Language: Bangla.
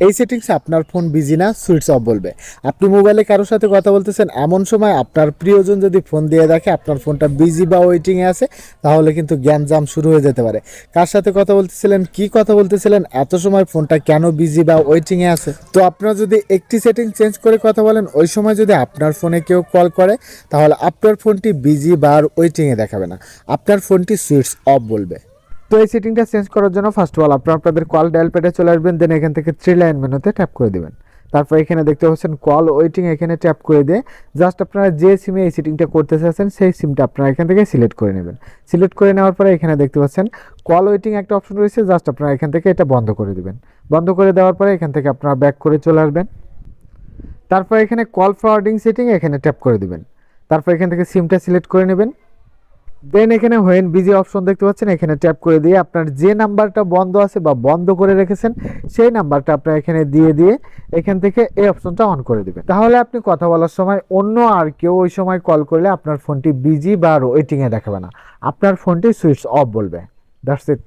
এই সেটিংসে আপনার ফোন বিজি না সুইচ অফ বলবে। আপনি মোবাইলে কারোর সাথে কথা বলতেছেন, এমন সময় আপনার প্রিয়জন যদি ফোন দিয়ে দেখে আপনার ফোনটা বিজি বা ওয়েটিংয়ে আছে, তাহলে কিন্তু গ্যাঞ্জাম শুরু হয়ে যেতে পারে। কার সাথে কথা বলতেছিলেন, কি কথা বলতেছিলেন, এত সময় ফোনটা কেন বিজি বা ওয়েটিংয়ে আছে। তো আপনারা যদি একটি সেটিং চেঞ্জ করে কথা বলেন, ওই সময় যদি আপনার ফোনে কেউ কল করে, তাহলে আপনার ফোনটি বিজি বা ওয়েটিংয়ে দেখাবে না, আপনার ফোনটি সুইচ অফ বলবে। তো এই সেটিংটা চেঞ্জ করার জন্য ফার্স্ট অফ অল আপনাদের কল ডায়াল প্যাডে চলে আসবেন, দেন এখান থেকে থ্রি লাইন মেনুতে ট্যাপ করে দিবেন। তারপর এখানে দেখতে পাচ্ছেন কল ওয়েটিং, এখানে ট্যাপ করে দিয়ে জাস্ট আপনারা যে সিমে এই সেটিংটা করতে চাচ্ছেন সেই সিমটা আপনারা এখান থেকে সিলেক্ট করে নেবেন। সিলেক্ট করে নেওয়ার পরে এখানে দেখতে পাচ্ছেন কল ওয়েটিং একটা অপশন রয়েছে, জাস্ট আপনারা এখান থেকে এটা বন্ধ করে দিবেন। বন্ধ করে দেওয়ার পরে এখান থেকে আপনারা ব্যাক করে চলে আসবেন। তারপর এখানে কল ফরওয়ার্ডিং সেটিং এখানে ট্যাপ করে দিবেন। তারপর এখান থেকে সিমটা সিলেক্ট করে নেবেন। দেন এখানে হোয়েন বিজি অপশন দেখতে পাচ্ছেন, এখানে ট্যাপ করে দিয়ে আপনার যে নাম্বারটা বন্ধ আছে বা বন্ধ করে রেখেছেন সেই নাম্বারটা আপনার এখানে দিয়ে এখান থেকে এই অপশনটা অন করে দিবেন। তাহলে আপনি কথা বলার সময় অন্য আর কেউ ওই সময় কল করলে আপনার ফোনটি বিজি বা ওয়েটিংয়ে দেখাবে না, আপনার ফোনটি সুইচ অফ বলবে। That's it.